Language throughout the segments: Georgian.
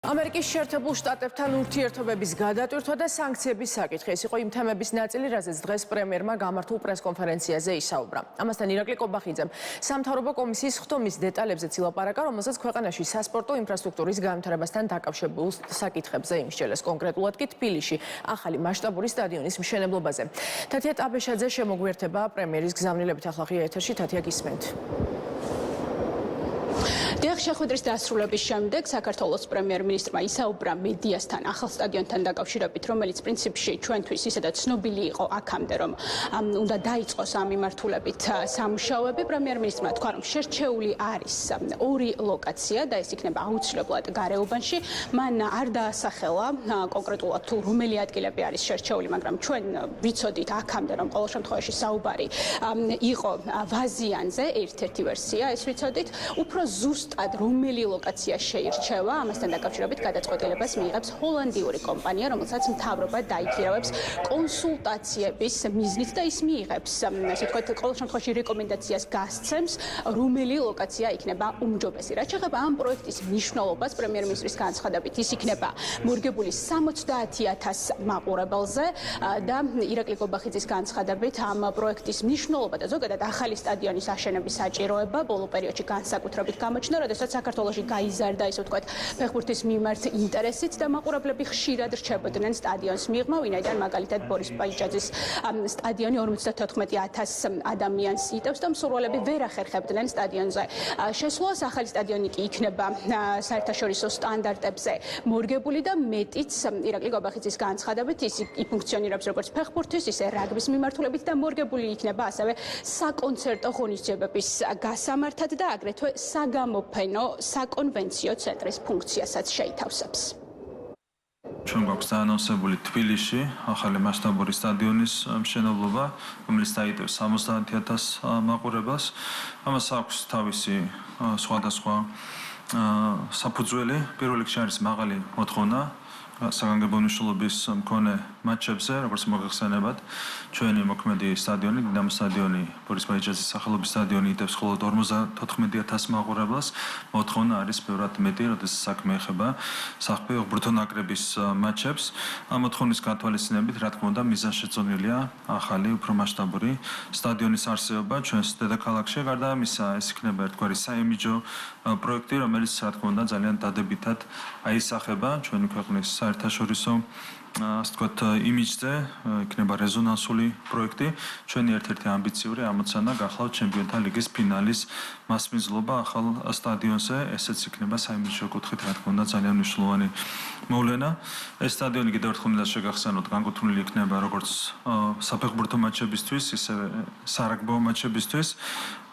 ამერიკის შეერთებულ შტატებთან ურთიერთობების გადატვირთვა და სანქციების საკითხი. ეს იყო იმ თემების ნაწილი, რაზეც დღეს პრემიერმა გამართულ პრესკონფერენციაზე ისაუბრა. ამასთან ირაკლი კობახიძემ სამთავრობო კომისიის ხდომის დეტალებზეც ილაპარაკა, რომელზეც ქვეყანაში სასპორტო ინფრასტრუქტურის განვითარებასთან დაკავშირებულ საკითხებზე იმსჯელეს. კონკრეტულად კი თბილისში ახალი მასშტაბური სტადიონის მშენებლობაზე. თათია ტაბეშაძე შემოგვიერთება პრემიერის გზავნილებით. ახლა ღია ეთერში თათია გისმენთ. დიახ, შეხვედრის დასრულების შემდეგ საქართველოს პრემიერ-მინისტრმა ისაუბრა მედიასთან ახალ სტადიონთან დაკავშირებით, რომელიც პრინციპში ჩვენთვის ისედაც ცნობილი იყო აქამდე, რომ უნდა დაიწყოს ამ მიმართულებით სამუშაოები. პრემიერ-მინისტრმა თქვა, რომ შერჩეული არის ორი ლოკაცია და ეს იქნება აუცილებლად გარეუბანში. მან არ დაასახელა კონკრეტულად თუ რომელი ადგილები არის შერჩეული, მაგრამ ჩვენ ვიცოდით აქამდე, რომ ყოველ შემთხვევაში საუბარი იყო ვაზიანზე, ერთ-ერთი ვერსია, ეს ვიცოდით, უფრო ზუსტად რომელი ლოკაცია შეირჩევა, ამასთან დაკავშირებით გადაწყვეტილებას მიიღებს ჰოლანდიური კომპანია, რომელსაც მთავრობა დაიქირავებს კონსულტაციების მიზნით და ის მიიღებს, ასე ვთქვათ, ყოველ შემთხვევაში რეკომენდაციას გასცემს, რომელი ლოკაცია იქნება უმჯობესი. რაც შეეხება ამ პროექტის მნიშვნელობას, პრემიერ-მინისტრის განცხადებით, ის იქნება მორგებული 70,000 მაყურებელზე და ირაკლი კობახიძის განცხადებით, ამ პროექტის მნიშვნელობა და ზოგადად ახალი სტადიონის აშენების საჭიროება ბოლო პერიოდში განსაკუთრებით გამოჩნდა, როდესაც საქართველოში გაიზარდა, ისე ვთქვათ, ფეხბურთის მიმართ ინტერესით და მაყურებლები ხშირად რჩებოდნენ სტადიონს მიღმა, ვინაიდან მაგალითად ბორის პაიჭაძის სტადიონი 54,000 ადამიანს იტევს და მსურველები ვერ ახერხებდნენ სტადიონზე შესვლას. ახალი სტადიონი კი იქნება საერთაშორისო სტანდარტებზე მორგებული და მეტიც ირაკლი კობახიძის განცხადებით ის იფუნქციონირებს როგორც ფეხბურთის, ისე რაგბის მიმართულებით და მორგებული იქნება ასევე საკონცერტო ღონისძიებების გასამართად და აგრეთვე საგამოფენო საკონვენციო ცენტრის ფუნქციასაც შეითავსებს. ჩვენ გვაქვს დაანონსებული თბილისში ახალი მასშტაბური სტადიონის მშენებლობა, რომელიც დაიტევს 70,000 მაყურებელს. ამას აქვს თავისი სხვადასხვა საფუძველი. პირველ რიგში არის მაღალი მოთხოვნა საგანგებო მნიშვნელობის მქონე მატჩებზე, როგორც მოგეხსენებათ, ჩვენი მოქმედი სტადიონი, დინამო სტადიონი, ბორის პაიჭაძის სახელობის სტადიონი იტევს მხოლოდ 54,000 მაყურებელს. მოთხოვნა არის ბევრად მეტი, როდესაც საქმე ეხება საერთო უბრალო ნაკრების მატჩებს. ამ მოთხოვნის გათვალისწინებით, რა თქმა უნდა, მიზანშეწონილია ახალი, უფრო მასშტაბური სტადიონის არსებობა ჩვენს დედაქალაქში. გარდა ამისა, ეს იქნება ერთგვარი საიმიჯო პროექტი, რომელიც, რა თქმა უნდა, ძალიან დადებითად აისახება ჩვენი ქვეყნის საერთაშორისო ასე ვთქვათ, იმიჯზე, იქნება რეზონანსული პროექტი. ჩვენი ერთ-ერთი ამბიციური ამოცანა გახლავთ ჩემპიონთა ლიგის ფინალის მასპინძლობა ახალ სტადიონზე. ესეც იქნება საიმიჯო კუთხით, რა თქმა უნდა, ძალიან მნიშვნელოვანი მოვლენა. ეს სტადიონი კიდევ ერთხელ უნდა შეგახსენოთ, განკუთვნილი იქნება როგორც საფეხბურთო მატჩებისთვის, ისევე სარაგბო მატჩებისთვის.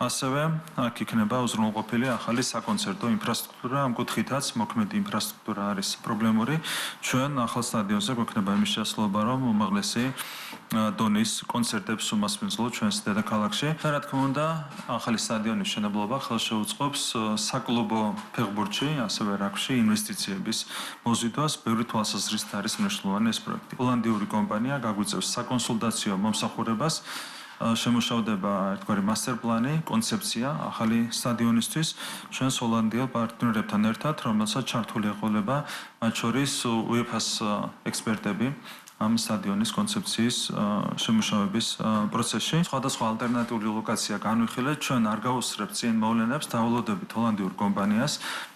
ასევე აქ იქნება უზრუნველყოფილი ახალი საკონცერტო ინფრასტრუქტურა, ამ კუთხითაც მოქმედი ინფრასტრუქტურა არის პრობლემური. ჩვენ ახალ სტადიონზე გვექნება იმის შესაძლებლობა, რომ უმაღლესი დონის კონცერტებს უმასპინძლოთ ჩვენს დედაქალაქში. და რა თქმა უნდა, ახალი სტადიონის მშენებლობა ხელს შეუწყობს საკლუბო ფეხბურთში, ასევე რაგბში ინვესტიციების მოზიდვას. ბევრი თვალსაზრისით არის მნიშვნელოვანი ეს პროექტი. ჰოლანდიური კომპანია გაგვიწევს საკონსულტაციო მომსახურებას. შემუშავდება ერთგვარი მასტერპლანი, კონცეფცია ახალი სტადიონისთვის ჩვენს ჰოლანდიელ პარტნიორებთან ერთად, რომელსაც ჩართული ეყოლება მათ შორის UEFA-ს ექსპერტები ამ სტადიონის კონცეფციის შემუშავების პროცესში. სხვადასხვა ალტერნატიული ლოკაცია განვიხილეთ, ჩვენ არ გავუსწრებთ წინ მოვლენებს, დავალოდებით ჰოლანდიურ კომპანიას.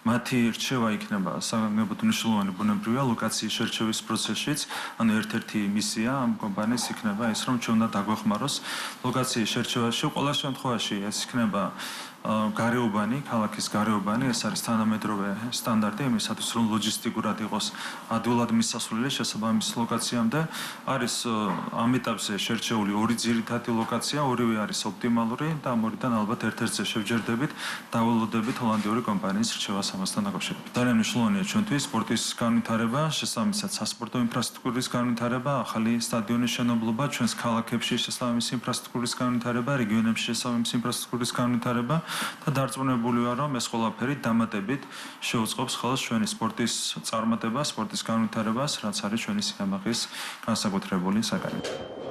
მათი რჩევა იქნება საგანგებოდ მნიშვნელოვანი ბუნებრივია ლოკაციის შერჩევის პროცესშიც. ანუ ერთ-ერთი მისია ამ კომპანიის იქნება ის, რომ ჩვენ უნდა დაგვეხმაროს ლოკაციის შერჩევაში. ყოველ შემთხვევაში ეს იქნება გარეუბანი, ქალაქის გარეუბანი, ეს არის თანამედროვე სტანდარტი იმისათვის, რომ ლოჯისტიკურად იყოს ადვილად მისასვლელი შესაბამის ლოკაციამდე. არის ამ ეტაპზე შერჩეული ორი ძირითადი ლოკაცია, ორივე არის ოპტიმალური და ამ ორიდან ალბათ ერთ-ერთზე შევჯერდებით, დავალოდებით ჰოლანდიური კომპანიის რჩევას ამასთან დაკავშირებით. ძალიან მნიშვნელოვანია ჩვენთვის სპორტის განვითარება, შესაბამისად სასპორტო ინფრასტრუქტურის განვითარება, ახალი სტადიონის შენებლობა, ჩვენს ქალაქებში შესაბამისი ინფრასტრუქტურის განვითარება, რეგიონებში შესაბამისი ინფრასტრუქტურის განვითარება. და დარწმუნებული ვარ, რომ ეს ყველაფერი დამატებით შეუწყობს ხელს ჩვენი სპორტის წარმატებას, სპორტის განვითარებას, რაც არის ჩვენი სიამაყის განსაკუთრებული საკანონმდებლო.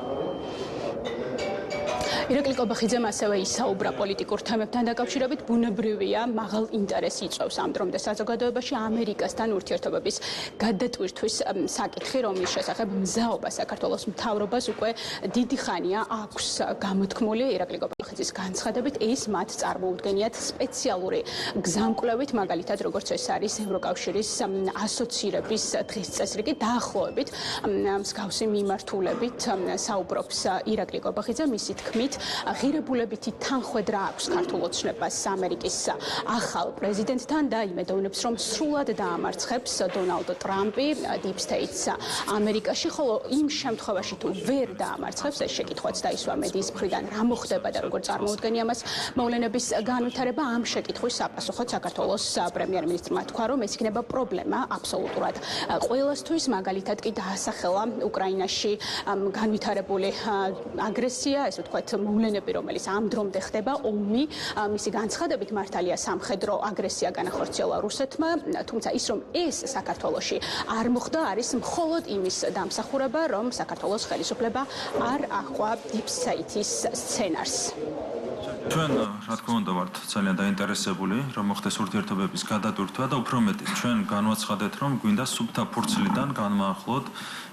ირაკლი კობახიძემ ასევე ისაუბრა პოლიტიკურ თემებთან დაკავშირებით, ბუნებრივია, მაღალ ინტერესი იწვევს ამ დრომდე საზოგადოებაში ამერიკასთან ურთიერთობების გადატვირთვის საკითხი, რომლის შესახებ მზაობა საქართველოს მთავრობას უკვე დიდი ხანია აქვს გამოთქმული. ირაკლი კობახიძის განცხადებით, ეს მათ წარმოუდგენიათ სპეციალური გზამკვლევით, მაგალითად, როგორც ეს არის ევროკავშირის ასოცირების დღესწესრიგი, დაახლოებით მსგავსი მიმართულებით საუბრობს ირაკლი კობახიძე, მისი თქმით, ღირებულებითი თანხwebdriver აქვს ქართულ ოცნებას ამერიკის ახალ პრეზიდენტთან და იმედოვნებს, რომ სრულად დაამარცხებს დონალდ ტრამპი Deep State-ს ამერიკაში, ხოლო იმ შემთხვევაში თუ ვერ დაამარცხებს, ეს შეკითხვაც დაისვა მედიის მხრიდან, რა მოხდება და როგორ წარმოუდგენია მას მოვლენების განვითარება, ამ შეკითხვის საპასუხოდ საქართველოს პრემიერ-მინისტრმა თქვა, რომ ეს იქნება პრობლემა აბსოლუტურად ყველასთვის, მაგალითად კი დაასახელა უკრაინაში განვითარებული აგრესია, ესე ვთქვათ, მოვლენები, რომელიც ამ დრომდე ხდება, ომი, მისი განცხადებით მართალია სამხედრო აგრესია განახორციელა რუსეთმა, თუმცა ის, რომ ეს საქართველოში არ მოხდა, არის მხოლოდ იმის დამსახურება, რომ საქართველოს ხელისუფლება არ აჰყვა Deep State-ის სცენარს. ჩვენ, რა თქმა უნდა, ვართ ძალიან დაინტერესებული, რომ მოხდეს ურთიერთობების გადატვირთვა და უფრო მეტიც, ჩვენ განვაცხადეთ, რომ გვინდა სუფთა ფურცლიდან განმაახლოთ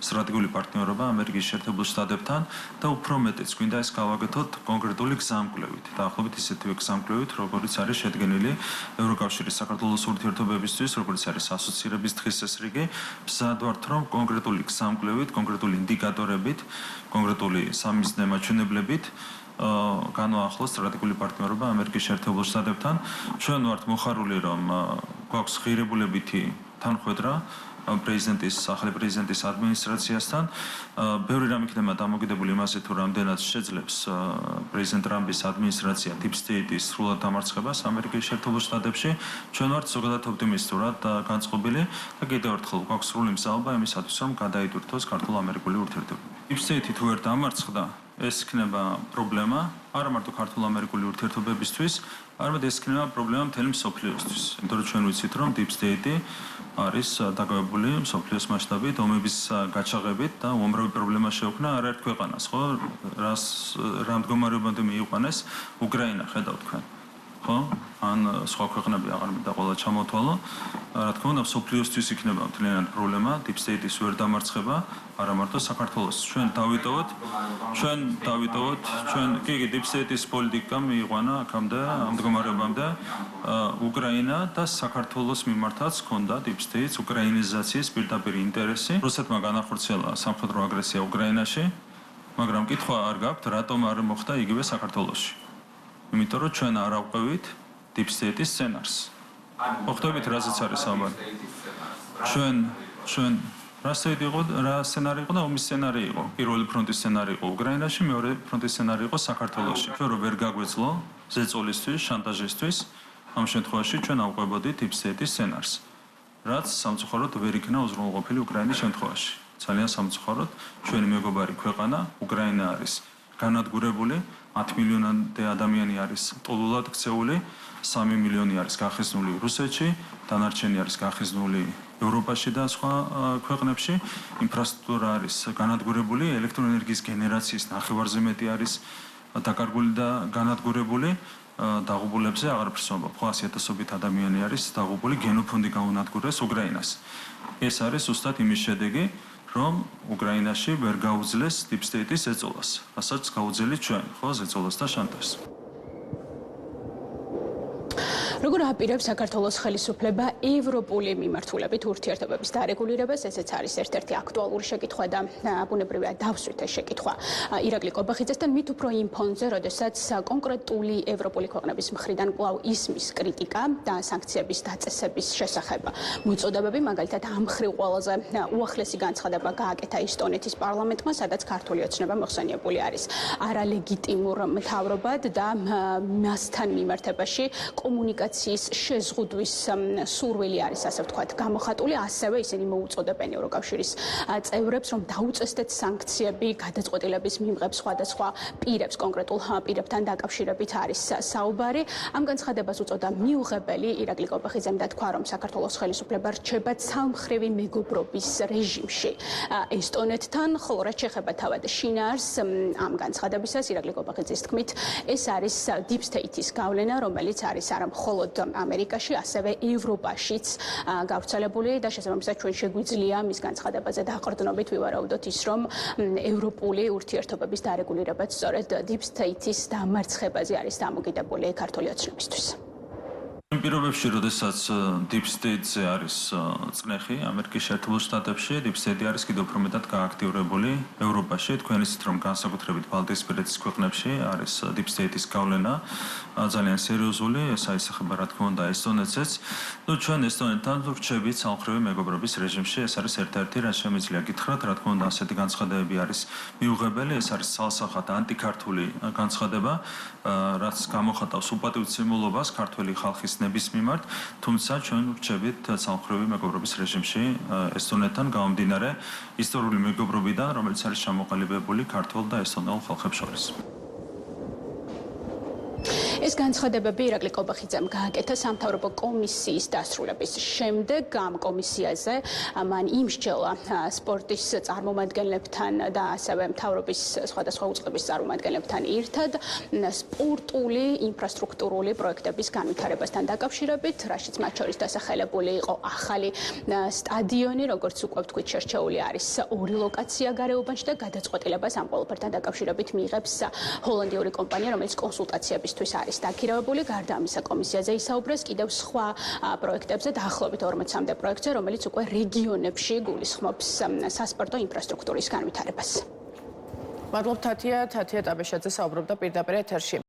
სტრატეგიული პარტნიორობა ამერიკის შეერთებულ შტატებთან და უფრო მეტიც, გვინდა ეს გავაკეთოთ კონკრეტული გზამკვლევით, დაახლოებით ისეთივე გზამკვლევით, როგორც არის შედგენილი ევროკავშირის საქართველოს ურთიერთობებისთვის, როგორც არის ასოცირების დღესწესრიგი, მზად ვართ, რომ კონკრეტული გზამკვლევით, კონკრეტული ინდიკატორებით, კონკრეტული სამიზნე მაჩვენებლებით განვაახლოს სტრატეგიული პარტნიორობა ამერიკის შეერთებულ შტატებთან. ჩვენ ვართ მოხარული, რომ გვაქვს ღირებულებითი თანხwebdriver პრეზიდენტის, ახალი პრეზიდენტის ადმინისტრაციასთან. ბევრი რამ იქნება დამოკიდებული იმაზე, თუ რამდენად შეძლებს პრეზიდენტ ტრამპის ადმინისტრაცია Deep State-ის სრულად დამარცხებას ამერიკის შეერთებულ შტატებში. ჩვენ ვართ ზოგადად ოპტიმისტურად განწყობილი და კიდევ ერთხელ გვაქვს სრული მზაობა იმისათვის, რომ გადაიტვირთოს ქართულ-ამერიკული ურთიერთობები. Deep State-ი თუ ვერ დამარცხდა, ეს იქნება პრობლემა არა მარტო ქართულ-ამერიკული ურთიერთობებისთვის, არამედ ეს იქნება პრობლემა მთელი მსოფლიოსთვის. იმიტომ რომ ჩვენ ვიცით, რომ Deep State-ი არის დაკავებული მსოფლიოს მასშტაბით ომების გაჩაღებით და უამრავი პრობლემა შეუქმნა არაერთ ქვეყანას, ხო? რა მდგომარეობამდე მიიყვანეს უკრაინა, ხედავთ თქვენ. ხო? ან სხვა ქვეყნები აღარ მინდა ყველა ჩამოთვალო. რა თქმა უნდა, მსოფლიოსთვის იქნება მთლიანად პრობლემა Deep State-ის ვერ დამარცხება, არა მარტო საქართველოს. ჩვენ დავიტოვოთ, კი, Deep State-ის პოლიტიკა მიიყვანა აქამდე ამ მდგომარეობამდე უკრაინა და საქართველოს მიმართაც ჰქონდა Deep State-ის უკრაინიზაციის პირდაპირ ინტერესი. რუსეთმა განახორციელა სამხედრო აგრესია უკრაინაში, მაგრამ კითხვა არ გაქვთ, რატომ არ მოხდა იგივე საქართველოში. იმიტომ რომ ჩვენ არ ავყვევით Deep State-ის სცენარს. მოხდებით, რაზეც არის საუბარი. ჩვენ რა სცენარი იყო და ომის სცენარი იყო. პირველი ფრონტის სცენარი იყო უკრაინაში, მეორე ფრონტის სცენარი იყო საქართველოში. ჩვენ რომ ვერ გაგვეძლო ზეწოლისთვის, შანტაჟისთვის, ამ შემთხვევაში ჩვენ ავყვებოდით Deep State-ის სცენარს, რაც სამწუხაროდ ვერ იქნა უზრუნველყოფილი უკრაინის შემთხვევაში. ძალიან სამწუხაროდ, ჩვენი მეგობარი ქვეყანა უკრაინა არის განადგურებული, 10 მილიონამდე ადამიანი არის ტოლულად ქცეული, 3 მილიონი არის გახიზნული რუსეთში, დანარჩენი არის გახიზნული ევროპაში და სხვა ქვეყნებში. ინფრასტრუქტურა არის განადგურებული, ელექტროენერგიის გენერაციის ნახევარზე მეტი არის დაკარგული და განადგურებული. დაღუპულებზე აღარაფერს ვამბობ, 100,000-ობით ადამიანი არის დაღუპული, გენოფონდი გაუნადგურეს უკრაინას. ეს არის ზუსტად იმის შედეგი, რომ უკრაინაში ვერ გაუძლეს Deep State-ის ზეწოლას, რასაც გაუძელით ჩვენ, ხო, ზეწოლას და შანტაჟს. როგორ აპირებს საქართველოს ხელისუფლება ევროპული მიმართულებით ურთიერთობების დარეგულირებას, ესეც არის ერთ-ერთი აქტუალური შეკითხვა და ბუნებრივია დავსვით ეს შეკითხვა ირაკლი კობახიძესთან, მით უფრო იმ ფონზე, როდესაც კონკრეტული ევროპული ქვეყნების მხრიდან კვლავ ისმის კრიტიკა და სანქციების დაწესების შესახებ მოწოდებები, მაგალითად ამ მხრივ ყველაზე უახლესი განცხადება გააკეთა ესტონეთის პარლამენტმა, სადაც ქართული ოცნება მოხსენიებული არის არალეგიტიმურ მთავრობად და მასთან მიმართებაში კომუნიკაცია ორგანიზაციის შეზღუდვის სურვილი არის, ასე ვთქვათ, გამოხატული, ასევე ისინი მოუწოდებენ ევროკავშირის წევრებს, რომ დაუწესდეთ სანქციები გადაწყვეტილების მიმღებ სხვადასხვა პირებს, კონკრეტულ პირებთან დაკავშირებით არის საუბარი. ამ განცხადებას უწოდა მიუღებელი ირაკლი კობახიძემ და თქვა, რომ საქართველოს ხელისუფლება რჩება ცალმხრივი მეგობრობის რეჟიმში ესტონეთთან, ხოლო რაც შეეხება თავად შინაარს ამ განცხადებისას ირაკლი კობახიძის თქმით, ეს არის deep state-ის გავლენა, რომელიც არის არა მხოლოდ ამერიკაში, ასევე ევროპაშიც გავრცელებული და შესაბამისად ჩვენ შეგვიძლია მის განცხადებაზე დაყრდნობით ვივარაუდოთ ის, რომ ევროპული ურთიერთობების დარეგულირებაც სწორედ deep state-ის დამარცხებაზე არის დამოკიდებული ქართული ოცნებისთვის. იმ პირობებში, როდესაც deep state-ზე არის წნეხი ამერიკის შეერთებულ შტატებში, deep state არის კიდევ უფრო მეტად გააქტიურებული ევროპაში. თქვენ იცით, რომ განსაკუთრებით ბალტიისპირეთის ქვეყნებში არის deep state-ის გავლენა ძალიან სერიოზული, ეს აისახება რა თქმა უნდა ესტონეთზეც. ჩვენ ესტონეთთან ვრჩებით ცალმხრივი მეგობრობის რეჟიმში, ეს არის ერთ-ერთი, რაც შემიძლია გითხრათ, რა თქმა უნდა ასეთი განცხადებები არის მიუღებელი, ეს არის ცალსახად ანტიქართული განცხადება, რაც გამოხატავს უპატივცემულობას ქართველი ხალხის ნების მიმართ, თუმცა ჩვენ ვრჩებით ცალმხრივი მეგობრობის რეჟიმში ესტონეთთან გამომდინარე ისტორიული მეგობრობიდან, რომელიც არის ჩამოყალიბებული ქართველ და ესტონელ ხალხებს შორის. ეს განცხადებები ირაკლი კობახიძემ გააკეთა სამთავრობო კომისიის დასრულების შემდეგ. ამ კომისიაზე მან იმსჯელა სპორტის წარმომადგენლებთან და ასევე მთავრობის სხვადასხვა უწყების წარმომადგენლებთან ერთად სპორტული ინფრასტრუქტურული პროექტების განვითარებასთან დაკავშირებით, რაშიც მათ შორის დასახელებული იყო ახალი სტადიონი, როგორც უკვე ვთქვით, შერჩეული არის 2 ლოკაცია გარეუბანში და გადაწყვეტილებას ამ ყველაფერთან დაკავშირებით მიიღებს ჰოლანდიური კომპანია, რომელიც კონსულტაციებისთვის არის დაქირავებული. გარდა ამისა, კომისიაზე ისაუბრეს კიდევ სხვა პროექტებზე, დაახლოებით 40-მდე პროექტზე, რომელიც უკვე რეგიონებში გულისხმობს სასპორტო ინფრასტრუქტურის განვითარებას. მადლობ თათია ტაბეშაძე საუბრობდა პირდაპირ ეთერში.